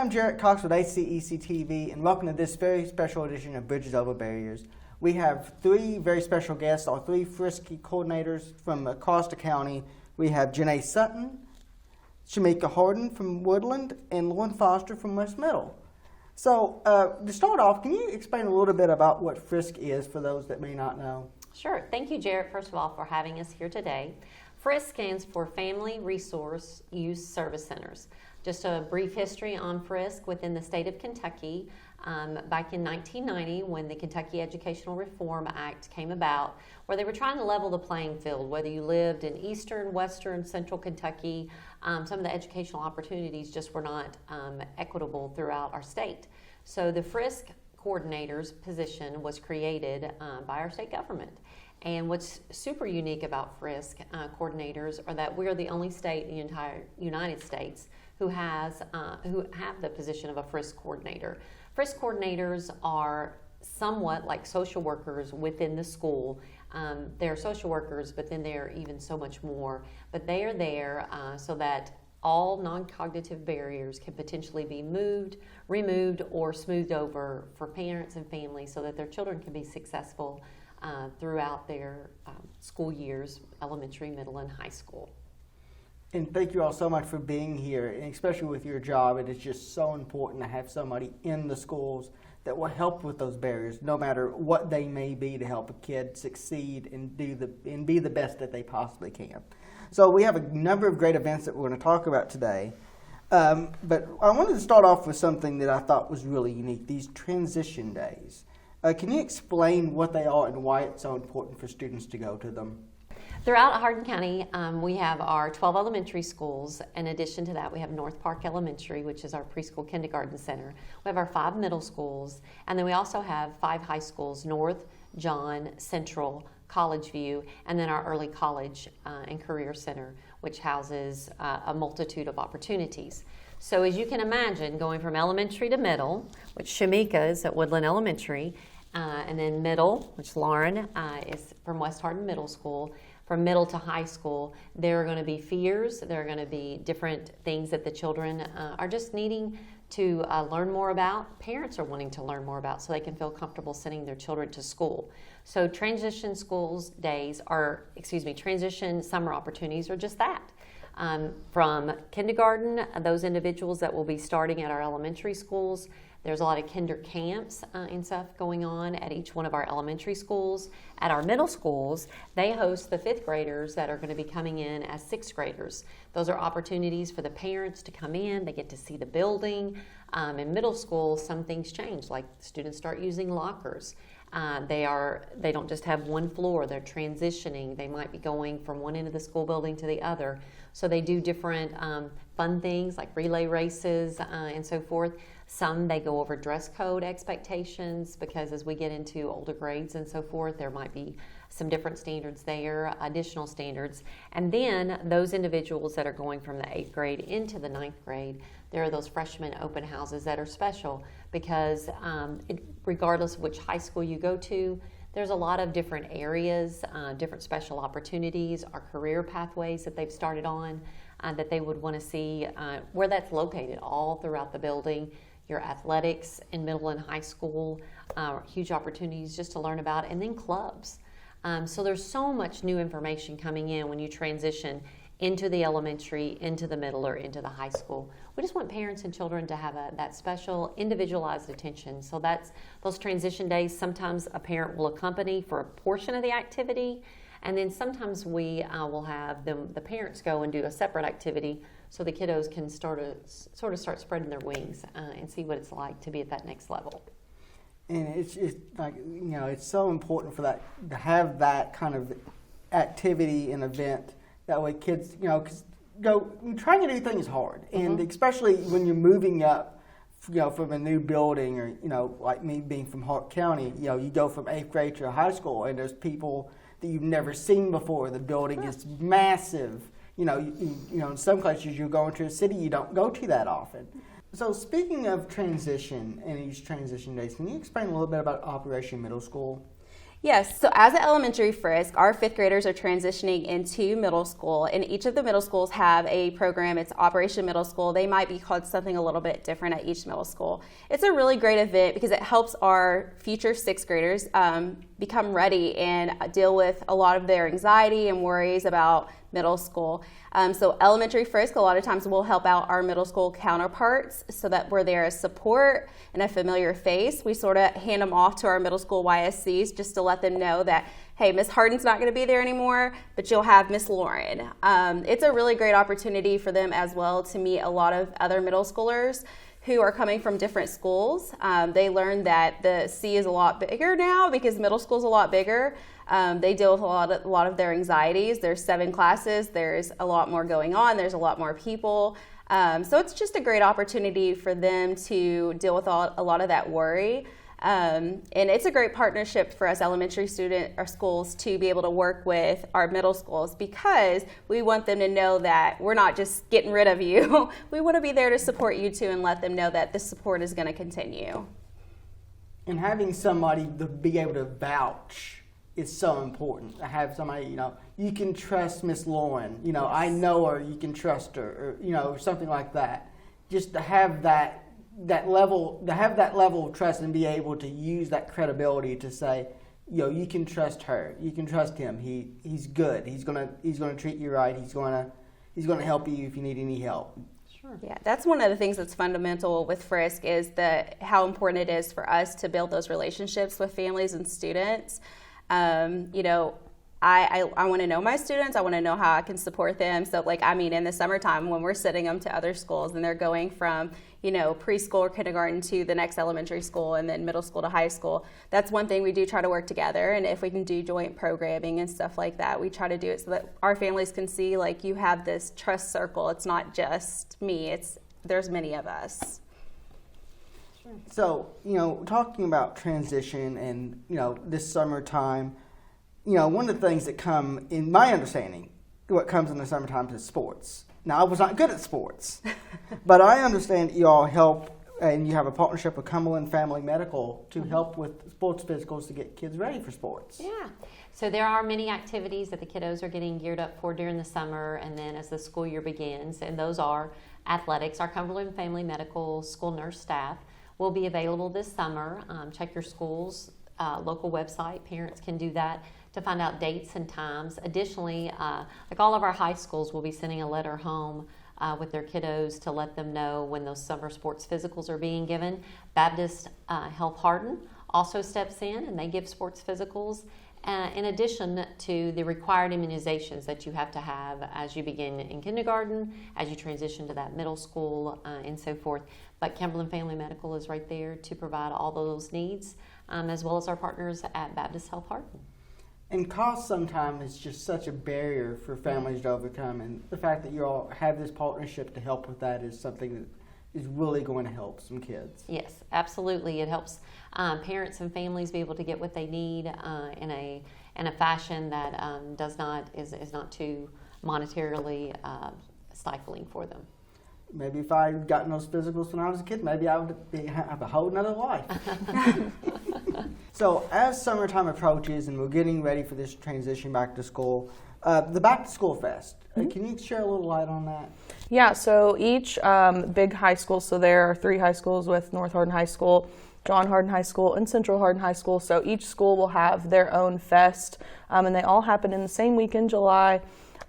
I'm Jarrett Cox with HCEC-TV, and welcome to this very special edition of Bridges Over Barriers. We have three very special guests, our three FRYSC coordinators from across the county. We have Janay Sutton, Shameka Hardin from Woodland, and Lauren Foster from West Middle. So to start off, can you explain a little bit about what FRYSC is for those that may not know? Sure. Thank you, Jarrett, first of all, for having us here today. FRYSC stands for Family Resource Use Service Centers. Just a brief history on FRYSC within the state of Kentucky. Back in 1990, when the Kentucky Educational Reform Act came about, where they were trying to level the playing field, whether you lived in eastern, western, central Kentucky, some of the educational opportunities just were not equitable throughout our state. So the FRYSC coordinator's position was created by our state government. And what's super unique about FRYSC coordinators are that we're the only state in the entire United States who have the position of a FRYSC coordinator. FRYSC coordinators are somewhat like social workers within the school. They're social workers, but then they're even so much more. But they are there so that all non-cognitive barriers can potentially be moved, removed, or smoothed over for parents and families so that their children can be successful throughout their school years, elementary, middle, and high school. And thank you all so much for being here, and especially with your job. It is just so important to have somebody in the schools that will help with those barriers, no matter what they may be, to help a kid succeed and be the best that they possibly can. So we have a number of great events that we're going to talk about today. But I wanted to start off with something that I thought was really unique, these transition days. Can you explain what they are and why it's so important for students to go to them? Throughout Hardin County, we have our 12 elementary schools. In addition to that, we have North Park Elementary, which is our preschool kindergarten center. We have our 5 middle schools, and then we also have 5 high schools, North, John, Central, College View, and then our early college and career center, which houses a multitude of opportunities. So as you can imagine, going from elementary to middle, which Shameka is at Woodland Elementary, and then middle, which Lauren is from West Hardin Middle School. From middle to high school, there are going to be fears, there are going to be different things that the children are just needing to learn more about. Parents are wanting to learn more about so they can feel comfortable sending their children to school. So transition transition summer opportunities are just that. From kindergarten, those individuals that will be starting at our elementary schools. There's a lot of kinder camps and stuff going on at each one of our elementary schools. At our middle schools, they host the 5th graders that are going to be coming in as 6th graders. Those are opportunities for the parents to come in. They get to see the building. In middle school, some things change, like students start using lockers. They don't just have one floor. They're transitioning. They might be going from one end of the school building to the other. So they do different fun things like relay races and so forth. Some they go over dress code expectations because as we get into older grades and so forth, there might be some different standards there, additional standards. And then those individuals that are going from the 8th grade into the 9th grade, there are those freshman open houses that are special because regardless of which high school you go to, there's a lot of different areas, different special opportunities, or career pathways that they've started on that they would want to see where that's located all throughout the building. Your athletics in middle and high school, huge opportunities just to learn about, and then clubs. So there's so much new information coming in when you transition into the elementary, into the middle, or into the high school. We just want parents and children to have that special individualized attention. So that's those transition days. Sometimes a parent will accompany for a portion of the activity, and then sometimes we will have the parents go and do a separate activity so the kiddos can sort of start spreading their wings and see what it's like to be at that next level. And it's like, it's so important for that to have that kind of activity and event. That way kids, because trying a new thing is hard. And especially when you're moving up, from a new building or, like me being from Hart County, you go from 8th grade to high school and there's people that you've never seen before. The building is massive. In some places you're going to a city you don't go to that often. So speaking of transition and these transition days, can you explain a little bit about Operation Middle School? Yes, so as an elementary Frisk, our 5th graders are transitioning into middle school, and each of the middle schools have a program. It's Operation Middle School. They might be called something a little bit different at each middle school. It's a really great event because it helps our future 6th graders become ready and deal with a lot of their anxiety and worries about middle school. So elementary Frisk, a lot of times will help out our middle school counterparts so that we're there as support and a familiar face. We sort of hand them off to our middle school YSCs just to let them know that, hey, Miss Hardin's not going to be there anymore, but you'll have Miss Lauren. It's a really great opportunity for them as well to meet a lot of other middle schoolers who are coming from different schools. They learned that the C is a lot bigger now because middle school is a lot bigger. They deal with a lot of their anxieties. There's 7 classes. There's a lot more going on. There's a lot more people. So it's just a great opportunity for them to deal with a lot of that worry. And it's a great partnership for us elementary schools to be able to work with our middle schools because we want them to know that we're not just getting rid of you. We want to be there to support you too and let them know that the support is going to continue. And having somebody to be able to vouch is so important. To have somebody, you can trust Miss Lauren. Yes. I know her, you can trust her, or, something like that. Just to have that level of trust and be able to use that credibility to say, you can trust her, you can trust him. He's good. He's gonna treat you right. He's gonna help you if you need any help. Sure. Yeah, that's one of the things that's fundamental with Frisk is how important it is for us to build those relationships with families and students. I want to know my students. I want to know how I can support them. So in the summertime when we're sending them to other schools and they're going from, preschool or kindergarten to the next elementary school and then middle school to high school, that's one thing we do try to work together. And if we can do joint programming and stuff like that, we try to do it so that our families can see you have this trust circle. It's not just me. There's many of us. So, talking about transition and, this summertime, one of the things that come, in my understanding, what comes in the summertime is sports. Now, I was not good at sports, but I understand you all help, and you have a partnership with Cumberland Family Medical to help with sports physicals to get kids ready for sports. Yeah. So there are many activities that the kiddos are getting geared up for during the summer and then as the school year begins, and those are athletics. Our Cumberland Family Medical school nurse staff will be available this summer. Check your school's local website. Parents can do that to find out dates and times. Additionally, all of our high schools will be sending a letter home with their kiddos to let them know when those summer sports physicals are being given. Baptist Health Hardin also steps in and they give sports physicals in addition to the required immunizations that you have to have as you begin in kindergarten, as you transition to that middle school, and so forth. But Cumberland Family Medical is right there to provide all those needs, as well as our partners at Baptist Health Hardin. And cost sometimes is just such a barrier for families to overcome, and the fact that you all have this partnership to help with that is something that is really going to help some kids. Yes, absolutely. It helps parents and families be able to get what they need in a fashion that is not too monetarily stifling for them. Maybe if I had gotten those physicals when I was a kid, maybe I would have a whole nother life. So as summertime approaches and we're getting ready for this transition back to school, the Back to School Fest, can you share a little light on that? Yeah, so each big high school, so there are 3 high schools with North Hardin High School, John Hardin High School, and Central Hardin High School. So each school will have their own fest, and they all happen in the same week in July.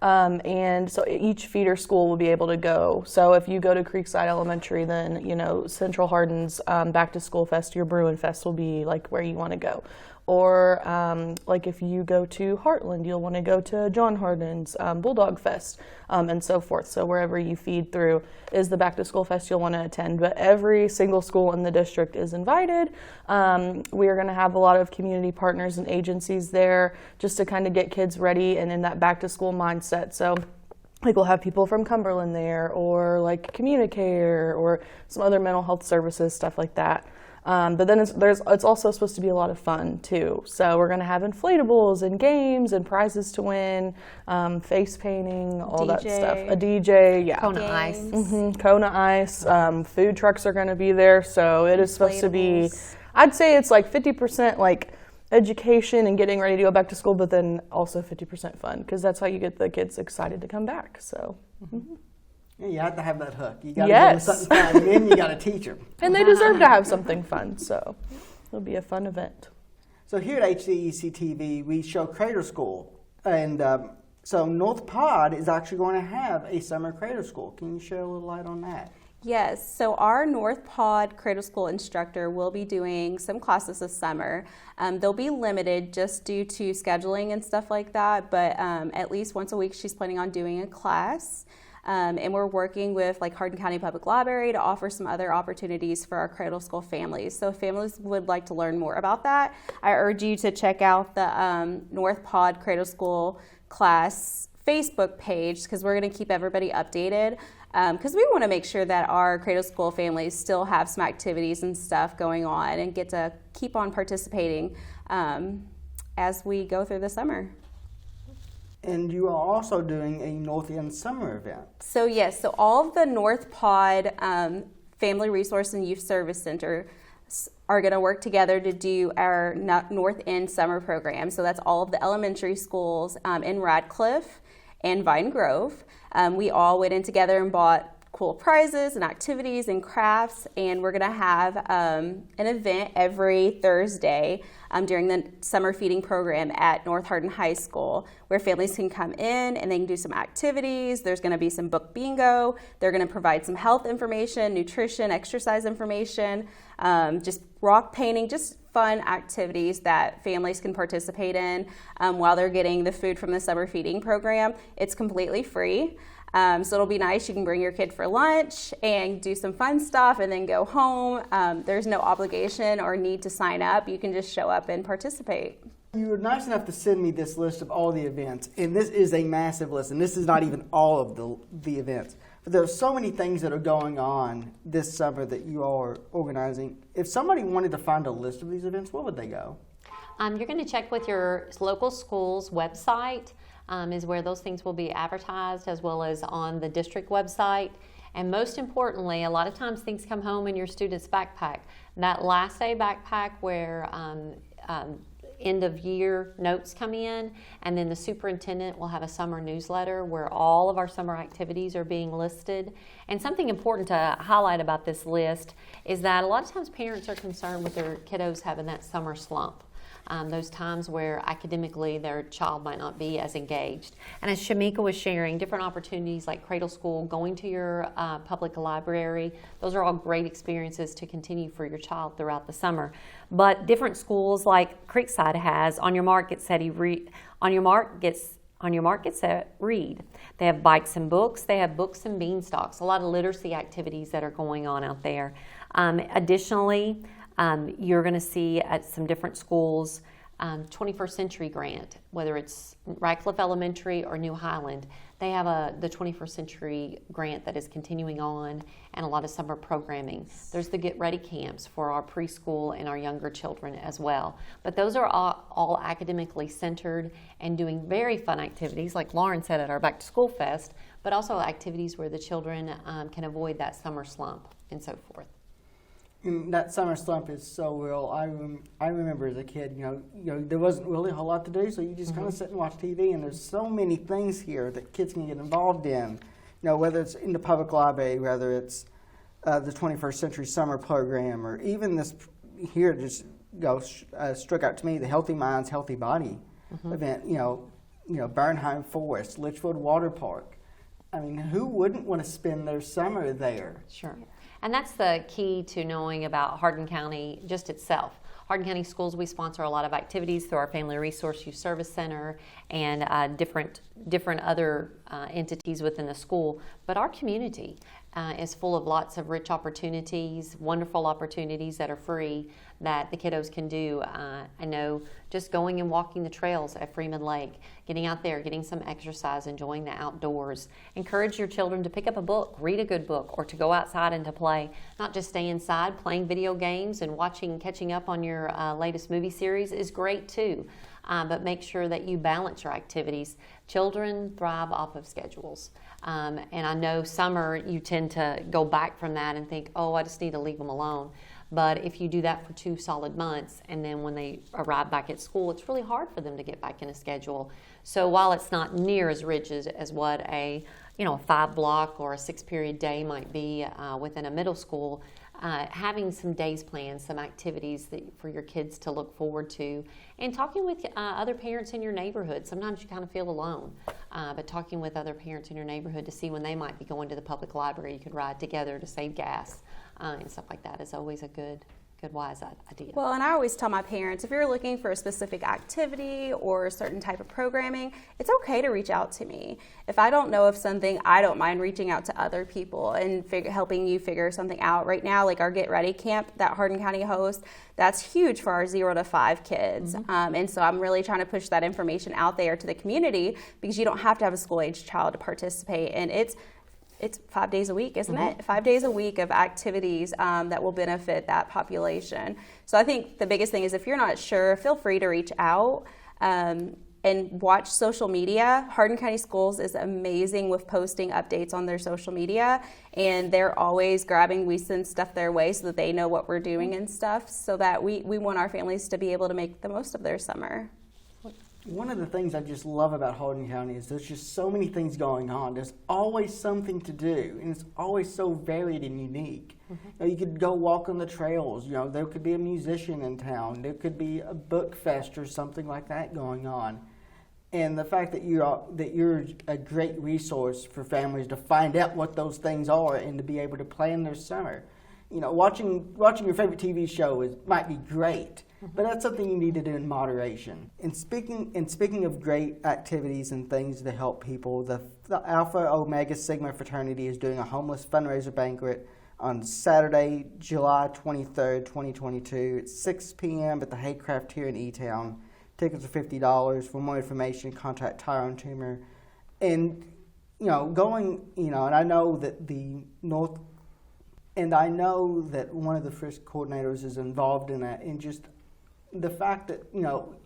And so each feeder school will be able to go. So if you go to Creekside Elementary, then, Central Hardin's Back to School Fest, your Bruin Fest will be where you want to go. Or if you go to Heartland, you'll want to go to John Hardin's Bulldog Fest, and so forth. So wherever you feed through is the Back to School Fest you'll want to attend. But every single school in the district is invited. We are going to have a lot of community partners and agencies there just to kind of get kids ready and in that back to school mindset. So we'll have people from Cumberland there, or Communicare, or some other mental health services, stuff like that. But then it's also supposed to be a lot of fun too. So we're going to have inflatables and games and prizes to win, face painting, all that stuff. A DJ, yeah. Kona Ice. Mm-hmm. Kona Ice. Food trucks are going to be there. So it is supposed to be, I'd say it's 50% education and getting ready to go back to school, but then also 50% fun, because that's how you get the kids excited to come back. So. Yeah, you have to have that hook. You got to Yes. give them something fun, and then you got to teach them. And they deserve to have something fun, so it'll be a fun event. So here at HCEC-TV, we show Cradle School, and so North Pod is actually going to have a summer Cradle School. Can you shed a little light on that? Yes, so our North Pod Cradle School instructor will be doing some classes this summer. They'll be limited just due to scheduling and stuff like that, but at least once a week she's planning on doing a class. And we're working with like Hardin County Public Library to offer some other opportunities for our Cradle School families. So if families would like to learn more about that, I urge you to check out the North Pod Cradle School class Facebook page, because we're going to keep everybody updated, because we want to make sure that our Cradle School families still have some activities and stuff going on and get to keep on participating as we go through the summer. And you are also doing a North End Summer event. So yes, so all of the North Pod Family Resource and Youth Service Center are going to work together to do our North End Summer program. So that's all of the elementary schools in Radcliffe and Vine Grove. We all went in together and bought cool prizes and activities and crafts, and we're going to have an event every Thursday during the summer feeding program at North Hardin High School, where families can come in and they can do some activities. There's going to be some book bingo. They're going to provide some health information, nutrition, exercise information, just rock painting, just fun activities that families can participate in while they're getting the food from the summer feeding program. It's completely free. So it'll be nice. You can bring your kid for lunch and do some fun stuff and then go home. There's no obligation or need to sign up. You can just show up and participate. You were nice enough to send me this list of all the events, and this is a massive list, and this is not even all of the events. But there are so many things that are going on this summer that you all are organizing. If somebody wanted to find a list of these events, where would they go? You're going to check with your local school's website. Is where those things will be advertised, as well as on the district website. And most importantly, a lot of times things come home in your student's backpack. That last day backpack where end of year notes come in, and then the superintendent will have a summer newsletter where all of our summer activities are being listed. And something important to highlight about this list is that a lot of times parents are concerned with their kiddos having that summer slump. Those times where academically their child might not be as engaged. And as Shameka was sharing, different opportunities like Cradle School, going to your public library, those are all great experiences to continue for your child throughout the summer. But different schools like Creekside has, on your mark, get set, read. On your mark, get set, read. They have bikes and books. They have books and beanstalks, a lot of literacy activities that are going on out there. Additionally, you're going to see at some different schools 21st Century Grant, whether it's Radcliffe Elementary or New Highland. They have the 21st Century Grant that is continuing on, and a lot of summer programming. There's the Get Ready camps for our preschool and our younger children as well. But those are all academically centered and doing very fun activities, like Lauren said at our Back to School Fest, but also activities where the children can avoid that summer slump and so forth. And that summer slump is so real. I remember as a kid, you know, there wasn't really a whole lot to do, so you just kind of sit and watch TV. And there's so many things here that kids can get involved in. You know, whether it's in the public library, whether it's the 21st Century Summer Program, or even this here just struck out to me, the Healthy Minds, Healthy Body event. You know, Bernheim Forest, Litchfield Water Park. I mean, who wouldn't want to spend their summer there? Sure. And that's the key to knowing about Hardin County just itself. Hardin County Schools, we sponsor a lot of activities through our Family Resource Youth Service Center and different other entities within the school. But our community is full of lots of rich opportunities, wonderful opportunities that are free that the kiddos can do. I know just going and walking the trails at Freeman Lake, getting out there, getting some exercise, enjoying the outdoors. Encourage your children to pick up a book, read a good book, or to go outside and to play. Not just stay inside. Playing video games and catching up on your latest movie series is great too. But make sure that you balance your activities. Children thrive off of schedules. And I know summer you tend to go back from that and think, oh, I just need to leave them alone. But if you do that for 2 solid months, and then when they arrive back at school, it's really hard for them to get back in a schedule. So while it's not near as rich as what a 5-block or a 6-period day might be within a middle school, having some days planned, some activities for your kids to look forward to, and talking with other parents in your neighborhood. Sometimes you kind of feel alone, but talking with other parents in your neighborhood to see when they might be going to the public library, you could ride together to save gas and stuff like that is always a good wise idea. Well, and I always tell my parents, if you're looking for a specific activity or a certain type of programming, it's okay to reach out to me. If I don't know of something, I don't mind reaching out to other people and helping you figure something out. Right now, like our Get Ready camp that Hardin County hosts, that's huge for our 0 to 5 kids. And so I'm really trying to push that information out there to the community, because you don't have to have a school-age child to participate. And it's 5 days a week, isn't it? 5 days a week of activities that will benefit that population. So I think the biggest thing is, if you're not sure, feel free to reach out and watch social media. Hardin County Schools is amazing with posting updates on their social media, and they're always we send stuff their way so that they know what we're doing and stuff, so that we want our families to be able to make the most of their summer. One of the things I just love about Hardin County is there's just so many things going on. There's always something to do, and it's always so varied and unique. You could go walk on the trails. There could be a musician in town. There could be a book fest or something like that going on. And the fact that you're a great resource for families to find out what those things are and to be able to plan their summer. Watching your favorite TV show might be great, but that's something you need to do in moderation. And speaking of great activities and things to help people, the Alpha Omega Sigma fraternity is doing a homeless fundraiser banquet on Saturday, July 23rd, 2022 at 6 p.m. at the Haycraft here in E-Town. Tickets are $50. For more information, contact Tyrone Toomer. And and I know that one of the Frisk coordinators is involved in that, and just the fact that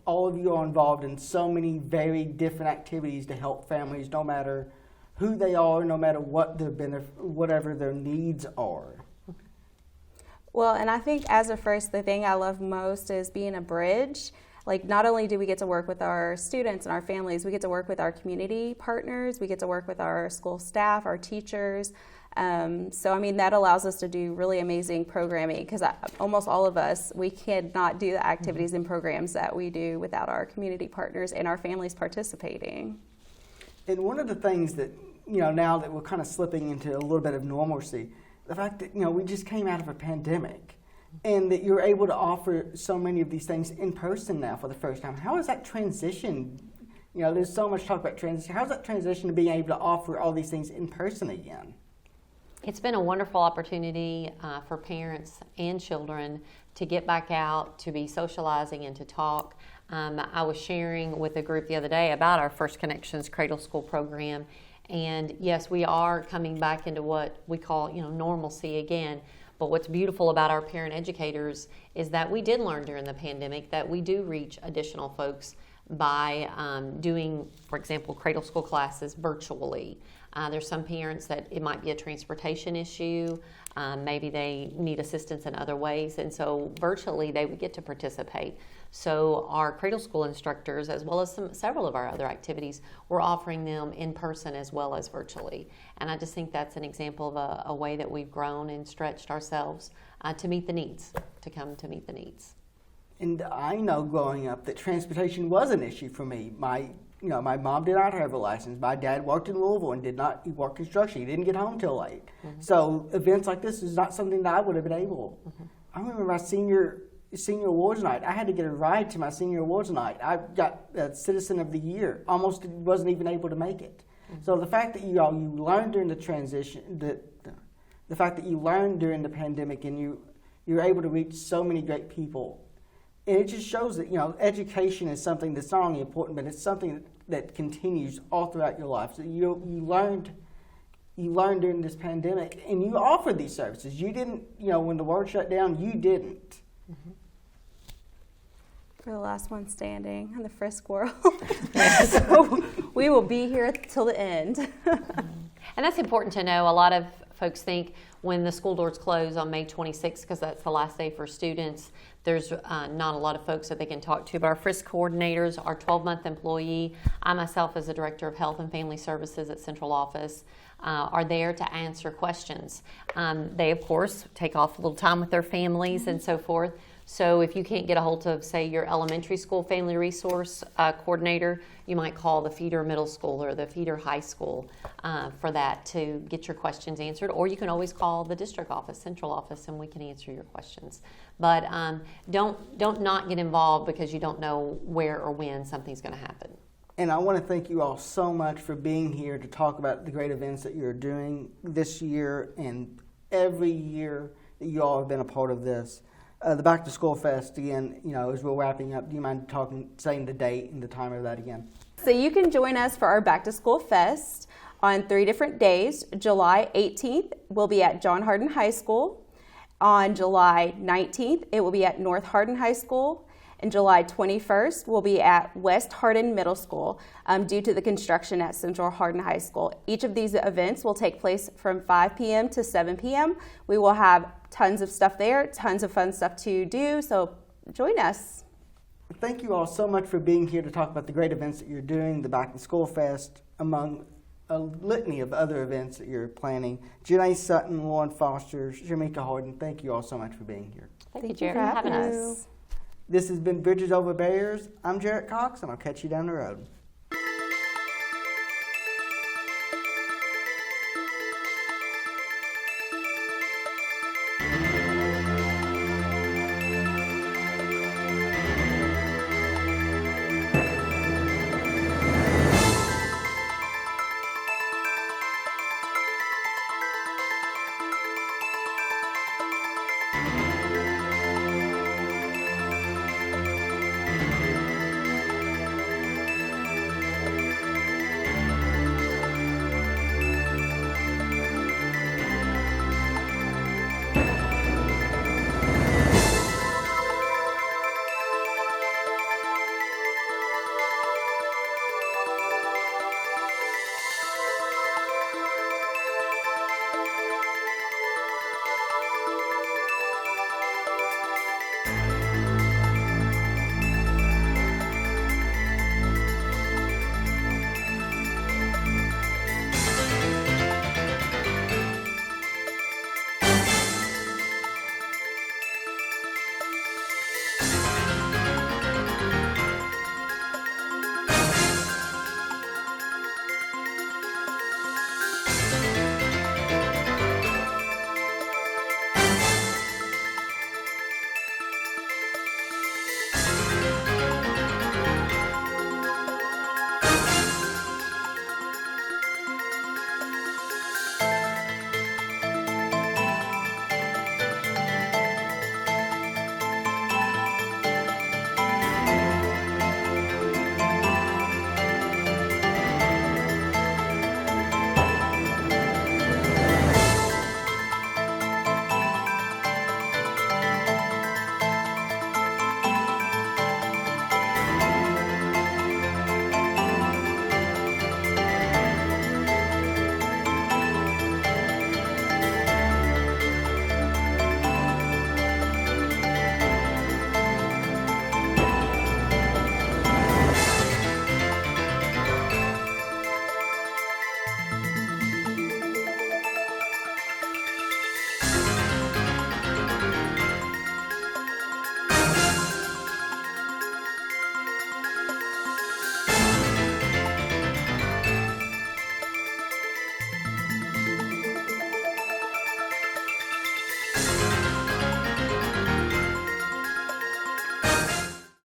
all of you are involved in so many very different activities to help families, no matter who they are, no matter whatever their needs are. Well, and I think as a Frisk, the thing I love most is being a bridge. Like, not only do we get to work with our students and our families, we get to work with our community partners, we get to work with our school staff, our teachers. That allows us to do really amazing programming, because almost all of us, we cannot do the activities and programs that we do without our community partners and our families participating. And one of the things that, now that we're kind of slipping into a little bit of normalcy, the fact that, we just came out of a pandemic, and that you're able to offer so many of these things in person now for the first time. How has that transition? There's so much talk about transition. How's that transition to being able to offer all these things in person again? It's been a wonderful opportunity for parents and children to get back out, to be socializing and to talk. I was sharing with a group the other day about our First Connections Cradle School program, and yes, we are coming back into what we call normalcy again. But what's beautiful about our parent educators is that we did learn during the pandemic that we do reach additional folks by doing, for example, cradle school classes virtually. There's some parents that it might be a transportation issue, maybe they need assistance in other ways, and so virtually they would get to participate. So our cradle school instructors, as well as several of our other activities, we're offering them in person as well as virtually. And I just think that's an example of a way that we've grown and stretched ourselves to meet the needs, to come to meet the needs. And I know growing up that transportation was an issue for me. My mom did not have a license. My dad worked in Louisville and he worked construction. He didn't get home till late. So events like this is not something that I would have been able. I remember my senior awards night. I had to get a ride to my senior awards night. I got Citizen of the Year. Almost wasn't even able to make it. So the fact that you learned during the transition, the fact that you learned during the pandemic, and you're able to reach so many great people. And it just shows that education is something that's not only important, but it's something that continues all throughout your life. So you learned during this pandemic, and you offered these services. You didn't, when the world shut down, you didn't. We're the last one standing in the Frisk world. So we will be here till the end. And that's important to know. A lot of folks think when the school doors close on May 26th, because that's the last day for students, there's not a lot of folks that they can talk to. But our Frisk coordinators, our 12-month employee, I myself as the Director of Health and Family Services at Central Office, are there to answer questions. They, of course, take off a little time with their families and so forth. So if you can't get a hold of, say, your elementary school family resource coordinator, you might call the feeder middle school or the feeder high school for that to get your questions answered. Or you can always call the district office, central office, and we can answer your questions. But don't not get involved because you don't know where or when something's going to happen. And I want to thank you all so much for being here to talk about the great events that you're doing this year and every year that you all have been a part of this. The Back to School Fest, again, as we're wrapping up, do you mind saying the date and the time of that again? So you can join us for our Back to School Fest on 3 different days. July 18th will be at John Hardin High School. On July 19th, it will be at North Hardin High School. And July 21st will be at West Hardin Middle School due to the construction at Central Hardin High School. Each of these events will take place from 5 p.m. to 7 p.m. We will have tons of stuff there, tons of fun stuff to do, so join us. Thank you all so much for being here to talk about the great events that you're doing, the Back to School Fest, among a litany of other events that you're planning. Janay Sutton, Lauren Foster, Shameka Hardin, thank you all so much for being here. Thank you, Jarrett, for having us. This has been Bridges Over Barriers. I'm Jarrett Cox, and I'll catch you down the road.